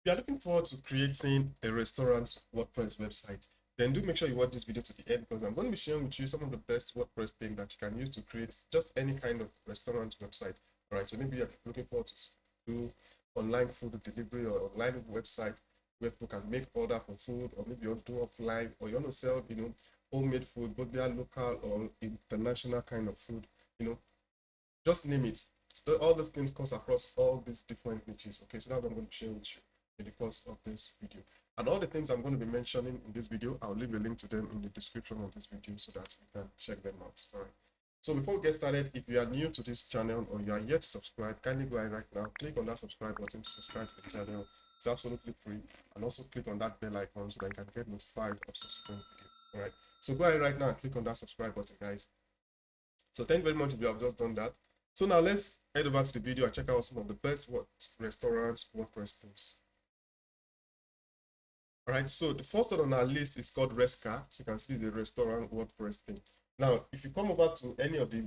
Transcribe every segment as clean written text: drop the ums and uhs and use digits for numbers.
If you are looking forward to creating a restaurant WordPress website, then do make sure you watch this video to the end because I'm going to be sharing with you some of the best WordPress things that you can use to create just any kind of restaurant website. All right, so maybe you're looking forward to do online food delivery or online website where people can make order for food, or maybe you want to do offline, or you want to sell, homemade food, both they are local or international kind of food, you know, just name it. So all these things comes across all these different niches. Okay, so that's what I'm going to share with you in the course of this video. And all the things I'm going to be mentioning in this video, I'll leave a link to them in the description of this video so that you can check them out. All right. So before we get started, if you are new to this channel or you are yet to subscribe, kindly go ahead right now, click on that subscribe button to subscribe to the channel. It's absolutely free. And also click on that bell icon so that you can get notified of subsequent videos. All right. So go ahead right now and click on that subscribe button, guys. So thank you very much if you have just done that. So now let's head over to the video and check out some of the best restaurant WordPress themes. All right, so the first one on our list is called Resca. So you can see it's a restaurant WordPress theme. Now, if you come over to any of the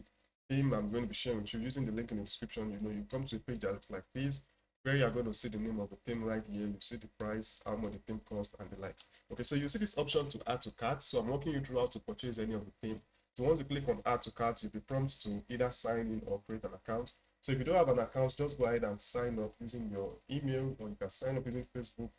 theme I'm going to be sharing with you using the link in the description, you come to a page that looks like this, where you are going to see the name of the theme right here. You see the price, how much the theme costs, and the likes. Okay, so you see this option to add to cart. So I'm walking you through how to purchase any of the theme. So once you click on add to cart, you'll be prompted to either sign in or create an account. So if you don't have an account, just go ahead and sign up using your email, or you can sign up using Facebook.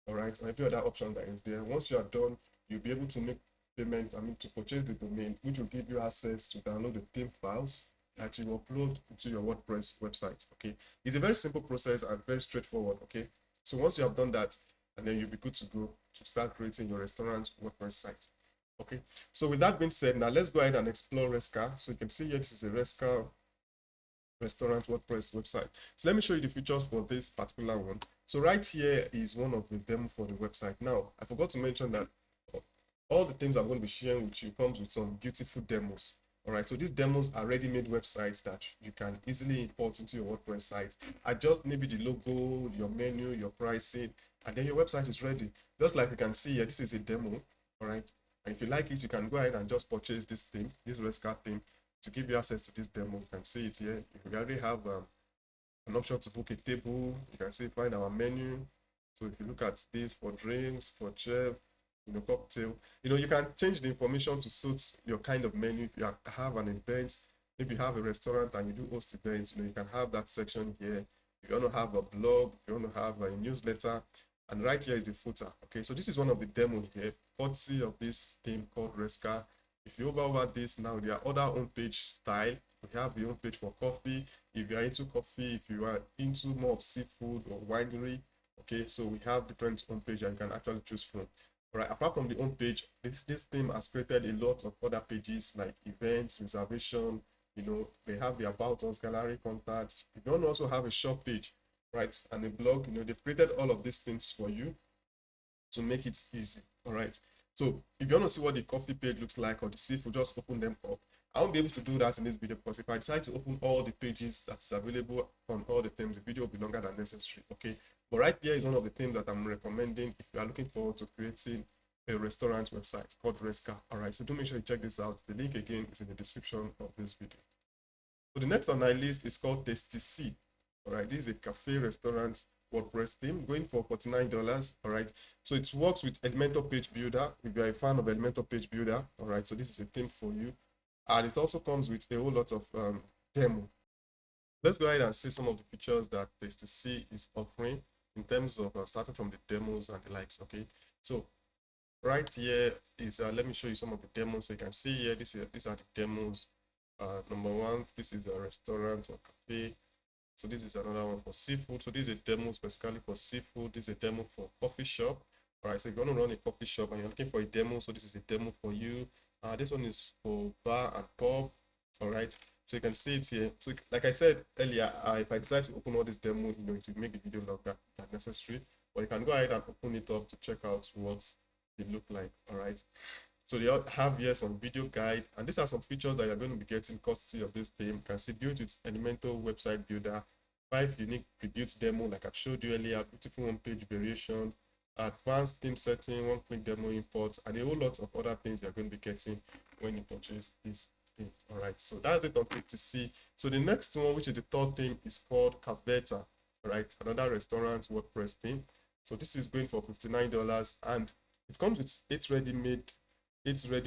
All right, and every other option that is there. Once you are done, you'll be able to make payment, to purchase the domain, which will give you access to download the theme files that you upload into your WordPress website. Okay, it's a very simple process and very straightforward. Okay, so once you have done that, and then you'll be good to go to start creating your restaurant WordPress site. Okay, so with that being said, now let's go ahead and explore Resca. So you can see here, this is a Resca restaurant WordPress website. So let me show you the features for this particular one. So right here is one of the demo for the website. Now, I forgot to mention that all the things I'm going to be sharing with you comes with some beautiful demos. All right, so these demos are ready-made websites that you can easily import into your WordPress site. Adjust maybe the logo, your menu, your pricing, and then your website is ready. Just like you can see here, this is a demo. All right, and if you like it, you can go ahead and just purchase this theme, this Resca theme, to give you access to this demo. You can see it here. If you already have an option to book a table, you can see find our menu. So if you look at this for drinks, for chef, cocktail, you can change the information to suit your kind of menu. If you have an event, maybe you have a restaurant and you do host events, you can have that section here. If you want to have a blog, if you want to have a newsletter, and right here is the footer. Okay, so this is one of the demos here, courtesy of this theme called Resca. If you hover over this now, there are other homepage style. We have the homepage for coffee. If you are into coffee, if you are into more of seafood or winery, okay, so we have different homepage that you can actually choose from. All right, apart from the homepage, this theme has created a lot of other pages like events, reservation. They have the about us, gallery, contact. If you want to also have a shop page, right, and a blog, they've created all of these things for you to make it easy. All right, so if you want to see what the coffee page looks like or the seafood, just open them up. I won't be able to do that in this video because if I decide to open all the pages that's available on all the themes, the video will be longer than necessary. Okay, but right here is one of the things that I'm recommending if you are looking forward to creating a restaurant website called Resca. All right, so do make sure you check this out. The link again is in the description of this video. So the next on my list is called Tasty C. All right, this is a cafe restaurant WordPress theme going for $49. All right, so it works with Elementor Page Builder. If you're a fan of Elementor Page Builder, all right, so this is a theme for you, and it also comes with a whole lot of demo. Let's go ahead and see some of the features that Tasty C is offering in terms of starting from the demos and the likes. Okay, so right here is let me show you some of the demos. So you can see here, these are the demos. Number one, this is a restaurant or cafe. So this is another one for seafood. So this is a demo specifically for seafood. This is a demo for coffee shop. All right, so if you want to run a coffee shop and you're looking for a demo, so this is a demo for you. This one is for bar and pub. All right, so you can see it here. So like I said earlier, if I decide to open all this demo, it will make the video longer than necessary. But you can go ahead and open it up to check out what they look like. All right. So they all have here some video guide, and these are some features that you're going to be getting courtesy of this theme. You can see built with Elementor website builder, 5 unique pre-built demo like I've showed you earlier, beautiful one-page variation, advanced theme setting, one-click demo import, and a whole lot of other things you're going to be getting when you purchase this theme. All right, so that's it on Tasty C. So the next one, which is the third theme, is called Caveta. All right, another restaurant WordPress theme. So this is going for $59, and it comes with 8 ready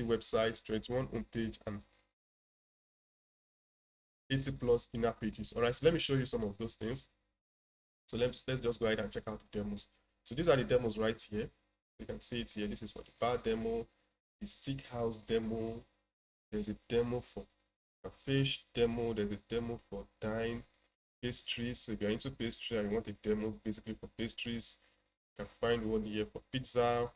websites, 21 homepage, and 80 plus inner pages. All right, so let me show you some of those things. So let's just go ahead and check out the demos. So these are the demos right here. You can see it here. This is for the bar demo, the stick house demo. There's a demo for a fish demo. There's a demo for dine pastries. So if you're into pastry and you want a demo basically for pastries, you can find one here for pizza,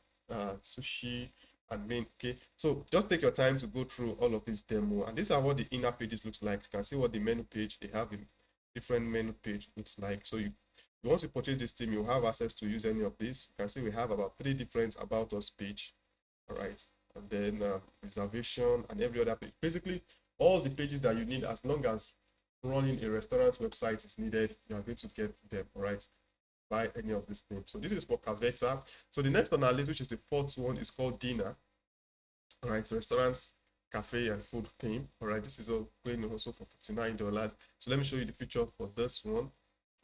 sushi, and main. Okay, so just take your time to go through all of this demo, and these are what the inner pages looks like. You can see what the menu page, they have a different menu page looks like. So once you purchase this theme, you have access to use any of these. You can see we have about 3 different about us page. All right, and then reservation and every other page. Basically all the pages that you need, as long as running a restaurant website is needed, you are going to get them. All right, by any of these things. So this is for Caveta. So the next on our list, which is the 4th one, is called Dinner. All right, so restaurants, cafe, and food theme. All right, this is all going also for $59. So let me show you the feature for this one.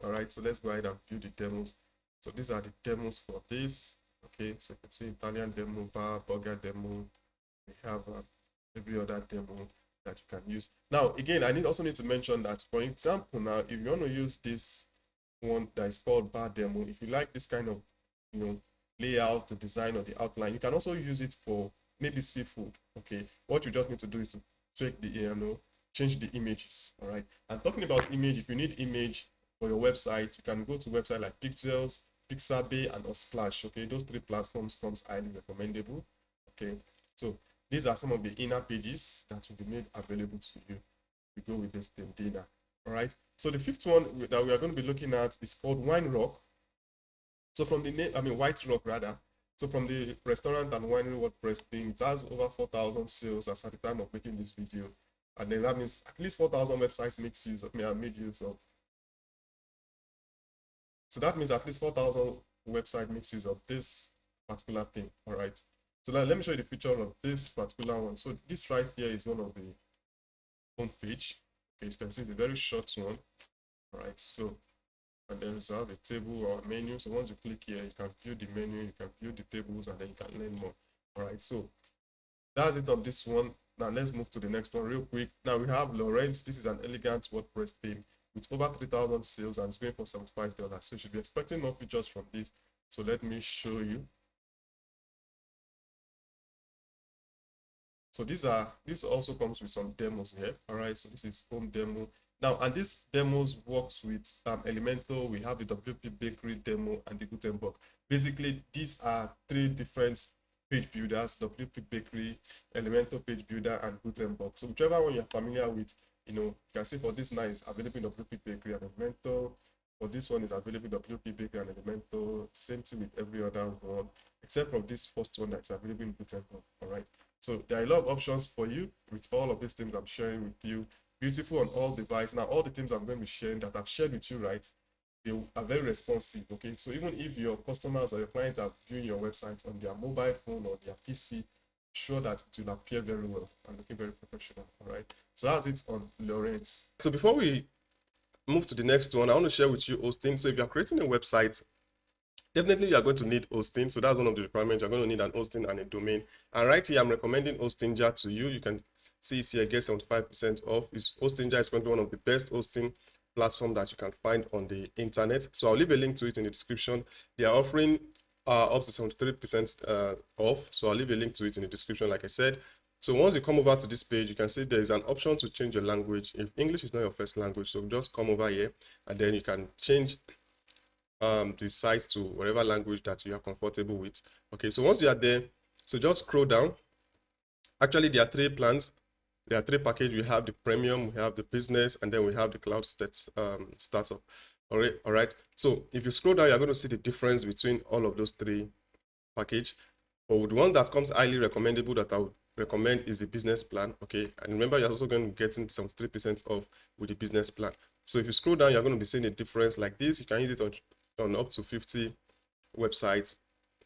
All right, so let's go ahead and view the demos. So these are the demos for this. Okay, so you can see Italian demo, bar, burger demo. We have every other demo that you can use. Now, again, I also need to mention that, for example, now if you want to use this one that is called bar demo, if you like this kind of layout, the design, or the outline, you can also use it for maybe seafood. Okay, what you just need to do is to check the change the images. All right, and talking about image, if you need image for your website, you can go to website like Pixels, Pixabay, and Unsplash. Okay, those 3 platforms comes highly recommendable. Okay, so these are some of the inner pages that will be made available to you. We go with this theme, Dinner. All right, so the 5th one that we are going to be looking at is called Wine Rock. So from the name, White Rock rather. So from the restaurant and winery WordPress thing, it has over 4,000 sales as at the time of making this video, and then that means at least 4,000 websites made use of. So that means at least 4,000 website makes use of this particular thing. All right. So now let me show you the feature of this particular one. So this right here is one of the home page. Okay, you can see it's a very short one. All right. So, and then you have a table or a menu. So once you click here, you can view the menu, you can view the tables, and then you can learn more. All right. So that's it on this one. Now let's move to the next one real quick. Now we have Lawrence. This is an elegant WordPress theme with over 3,000 sales and it's going for $75. So you should be expecting more features from this. So let me show you. So this also comes with some demos here. All right, so this is home demo. Now, and this demos works with Elementor. We have the WP Bakery demo and the Gutenberg. Basically, these are 3 different page builders: WP Bakery, Elementor Page Builder, and Gutenberg. So whichever one you're familiar with, you can see for this now is available in WP Bakery and Elementor. For this one is available in WP Bakery and Elementor. Same thing with every other one, except for this first one that's available in Gutenberg. All right. So there are a lot of options for you with all of these things I'm sharing with you. Beautiful on all devices. Now, all the things I'm going to be sharing that I've shared with you, right, they are very responsive. Okay, so even if your customers or your clients are viewing your website on their mobile phone or their PC, sure that it will appear very well and looking very professional. All right, so that's it on Lawrence. So before we move to the next one, I want to share with you hosting. So if you're creating a website, definitely you are going to need hosting. So that's one of the requirements. You're going to need an hosting and a domain. And right here, I'm recommending Hostinger to you. You can see it here, get 75% off. Hostinger is currently one of the best hosting platform that you can find on the internet. So I'll leave a link to it in the description. They are offering up to 73% off. So I'll leave a link to it in the description, like I said. So once you come over to this page, you can see there is an option to change your language. If English is not your first language, so just come over here and then you can change the site to whatever language that you are comfortable with. Okay, so once you are there, so just scroll down. Actually, there are 3 plans. There are 3 packages. We have the premium, we have the business, and then we have the cloud startup. All right. So if you scroll down, you're going to see the difference between all of those 3 packages. But the one that comes highly recommendable that I would recommend is the business plan. Okay, and remember, you're also going to be getting some 3% off with the business plan. So if you scroll down, you're going to be seeing a difference like this. You can use it on up to 50 websites.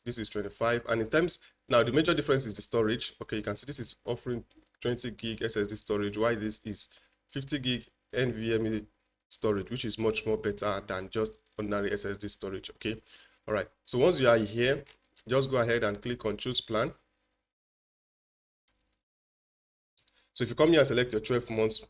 This is 25, and in terms, now the major difference is the storage. Okay, you can see this is offering 20 gig SSD storage, while this is 50 gig NVMe storage, which is much more better than just ordinary SSD storage. Okay, All right, so once you are here, just go ahead and click on choose plan. So if you come here and select your 12 months,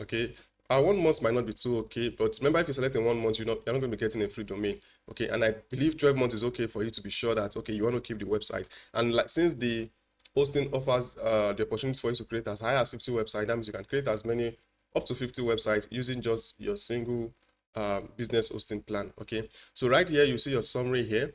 okay, 1 month might not be too okay, but remember, if you select in 1 month, you're not going to be getting a free domain, okay. And I believe 12 months is okay for you to be sure that, okay, you want to keep the website. And like, since the hosting offers the opportunity for you to create as high as 50 websites, that means you can create as many, up to 50 websites using just your single business hosting plan, okay. So right here, you see your summary here.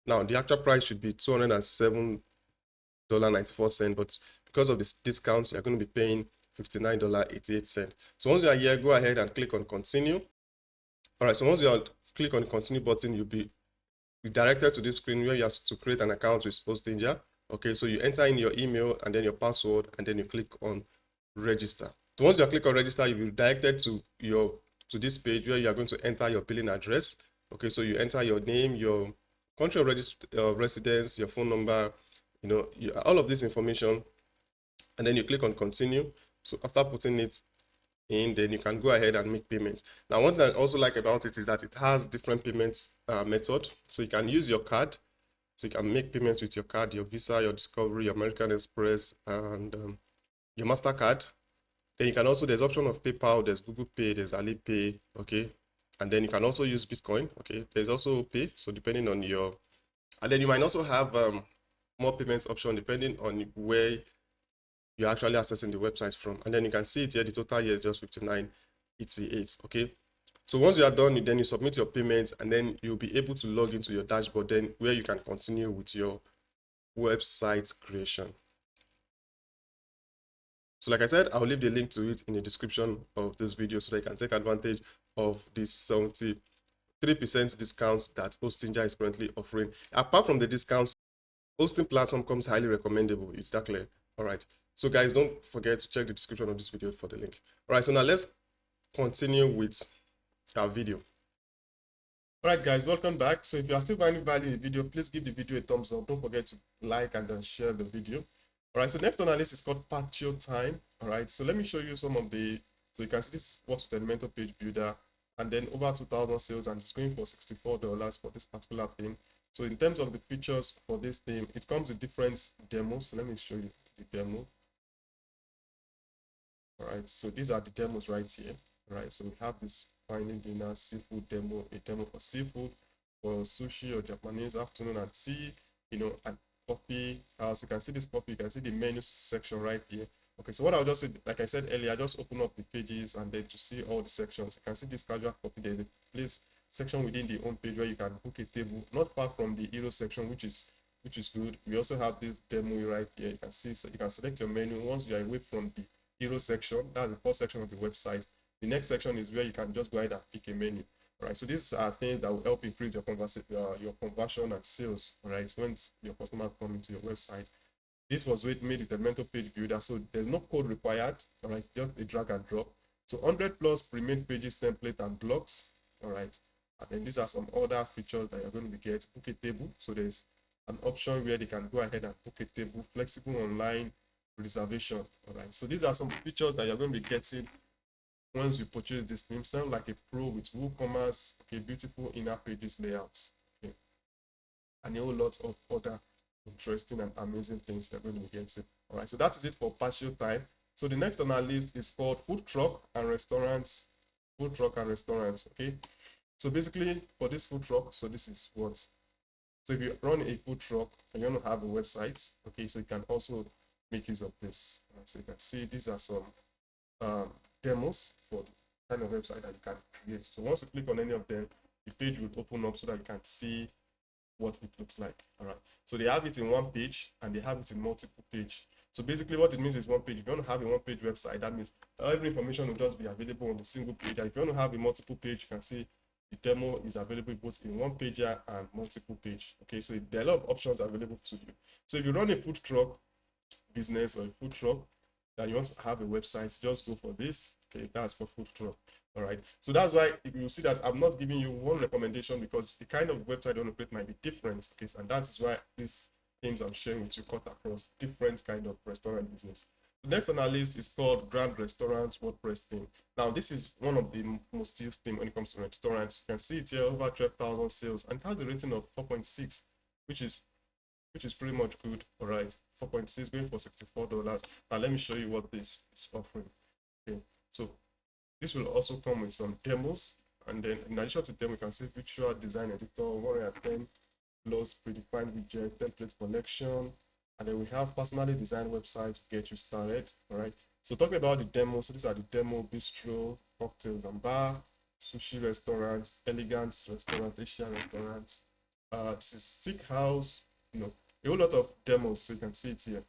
Now the actual price should be $207.94, but because of this discount, you're going to be paying $59.88. So once you are here, go ahead and click on continue. All right, so once you click on the continue button, you'll be redirected to this screen where you have to create an account with Hostinja. Okay, so you enter in your email and then your password, and then you click on register. So once you click on register, you'll be redirected to this page where you are going to enter your billing address. Okay, so you enter your name, your country of residence, your phone number, all of this information, and then you click on continue. So after putting it in, then you can go ahead and make payments. Now, one thing I also like about it is that it has different payments method. So you can use your card. So you can make payments with your card, your Visa, your Discovery, your American Express, and your MasterCard. Then you can also, there's option of PayPal, there's Google Pay, there's Alipay, okay? And then you can also use Bitcoin, okay? There's also Pay, so depending on your, and then you might also have more payment option depending on where you're actually accessing the website from. And then you can see it here, the total here is just 59.88, okay? So once you are done, then you submit your payments, and then you'll be able to log into your dashboard, then where you can continue with your website creation. So like I said, I'll leave the link to it in the description of this video so that you can take advantage of this 73% discount that Hostinja is currently offering. Apart from the discounts, hosting platform comes highly recommendable. Is that clear? All right. So guys, don't forget to check the description of this video for the link. All right, so now let's continue with our video. All right, guys, welcome back. So if you are still finding value in the video, please give the video a thumbs up. Don't forget to like and then share the video. All right, so next on our list is called Patio Time. All right, so let me show you some of the, so you can see this works with Elementor Page Builder, and then over 2,000 sales, and it's going for $64 for this particular theme. So in terms of the features for this theme, it comes with different demos. So let me show you the demo. All right, so these are the demos right here. All right, so we have this finding dinner seafood demo, a demo for seafood, for sushi or Japanese afternoon and tea, and coffee. So you can see this coffee, you can see the menu section right here. Okay, so what I'll just say, like I said earlier, I just open up the pages and then to see all the sections. You can see this casual coffee. There's a place section within the home page where you can book a table, not far from the hero section, which is good. We also have this demo right here. You can see, so you can select your menu once you are away from the hero section. That's the first section of the website. The next section is where you can just go ahead and pick a menu. All right, so these are things that will help increase your conversion and sales. All right, so when your customer come into your website. This was made with Elementor Page Builder, so there's no code required. All right, just a drag and drop. So 100 plus pre-made pages, template, and blocks. All right, and then these are some other features that you're going to be getting. Book a table. So there's an option where they can go ahead and book a table. Flexible online reservation. All right, so these are some features that you're going to be getting once you purchase this theme. Sound like a pro with WooCommerce, okay, beautiful inner pages layouts, okay, and a whole lot of other interesting and amazing things you're going to be getting. All right, so that is it for Patio Time. So the next on our list is called food truck and restaurants. Food truck and restaurants. Okay, so basically for this food truck, so this is what. So if you run a food truck and you want to have a website, okay, so you can also make use of this. Right, so you can see these are some demos for the kind of website that you can create. So once you click on any of them, the page will open up so that you can see what it looks like. All right, so they have it in one page and they have it in multiple page. So basically what it means is one page. If you want to have a one-page website, that means every information will just be available on the single page. And if you want to have a multiple page, you can see the demo is available both in one page and multiple page. Okay, so there are a lot of options available to you. So if you run a food truck business or a food truck that you want to have a website, just go for this. Okay, that's for food truck. All right, so that's why you see that I'm not giving you one recommendation because the kind of website you want to create might be different. Okay, and that is why these themes I'm sharing with you cut across different kind of restaurant business. The next on our list is called Grand Restaurant WordPress theme. Now, this is one of the most used theme when it comes to restaurants. You can see it here, over 12,000 sales, and it has a rating of 4.6, which is pretty much good. All right, 4.6 going for $64. Now, let me show you what this is offering. Okay, so this will also come with some demos, and then in addition to them, we can see visual design editor, 110 plus predefined widget, template collection, and then we have personally designed websites to get you started. All right, so talking about the demo, so these are the demo: bistro, cocktails and bar, sushi restaurants, elegant restaurant, Asian restaurants. This is stick house, you know, a whole lot of demos, so you can see it here.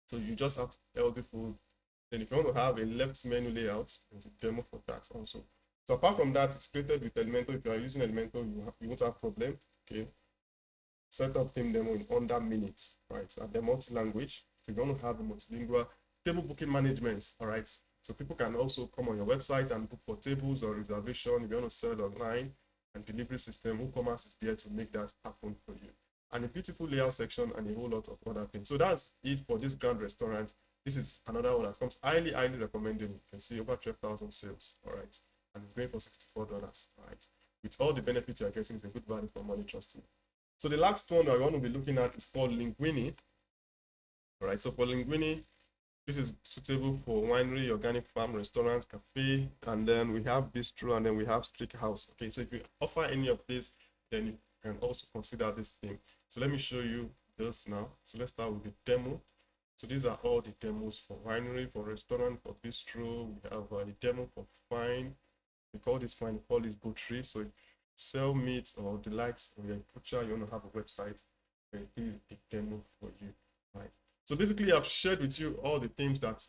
So you just have healthy food. Then if you want to have a left menu layout, there's a demo for that also. So apart from that, it's created with Elementor. If you are using Elementor, you won't have problem. Okay. Set up theme demo in under minutes, right? So they're multi-language. So you want to have a multilingual table booking management, all right? So people can also come on your website and book for tables or reservation if you want to sell online, and delivery system. WooCommerce is there to make that happen for you. And a beautiful layout section and a whole lot of other things. So that's it for this Grand Restaurant. This is another one that comes highly recommended. You can see over 12,000 sales, all right? And it's going for $64, all right? With all the benefits you're getting, it's a good value for money, trust me. So the last one I want to be looking at is called Linguini. All right, so for Linguini, this is suitable for winery, organic farm, restaurant, cafe, and then we have bistro, and then we have street house. Okay, so if you offer any of this, then you can also consider this thing. So let me show you this now. So let's start with the demo. So these are all the demos for winery, for restaurant, for bistro. We have the demo for fine. We call this fine, we call this butchery. So if you sell meat or the likes, or you're a butcher, you want to have a website, this is a demo for you, right? So basically, I've shared with you all the themes that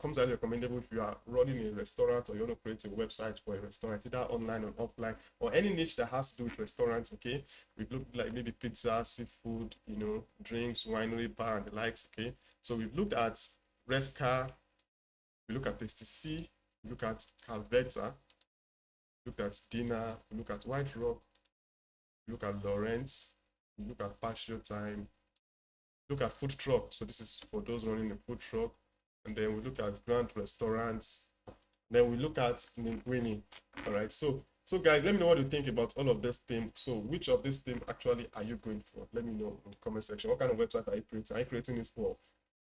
comes highly recommendable if you are running a restaurant or you want to create a website for a restaurant, either online or offline, or any niche that has to do with restaurants. Okay, we've looked like maybe pizza, seafood, you know, drinks, winery, bar, and the likes. Okay, so we've looked at Resca, we look at Tasty C, we look at Calvetta, look at Dinner, we look at White Rock, we look at Lawrence, we look at Patio Time, look at food truck. So this is for those running a food truck. And then we look at Grand Restaurants. Then we look at Linguini. All right. So guys, let me know what you think about all of this theme. So which of this theme actually are you going for? Let me know in the comment section. What kind of website are you creating? Are you creating this for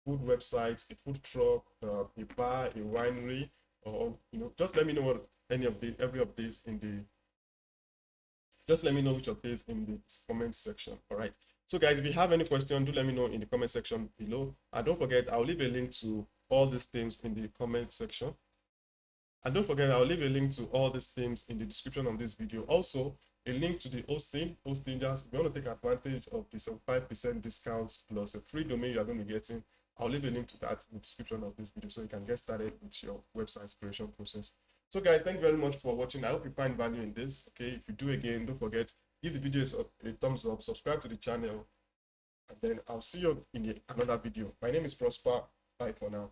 food websites, a food truck, a bar, a winery, or you know, just let me know what just let me know which of these in the comment section. All right. So guys, if you have any question, do let me know in the comment section below. And don't forget, I'll leave a link to all these themes in the comment section. And don't forget, I'll leave a link to all these themes in the description of this video. Also, a link to the hosting. Just if you want to take advantage of the 75% discounts plus a free domain you are going to be getting, I'll leave a link to that in the description of this video so you can get started with your website creation process. So guys, thank you very much for watching. I hope you find value in this. Okay, if you do, again, don't forget, give the video a thumbs up, subscribe to the channel, and then I'll see you in another video. My name is Prosper. Bye for now.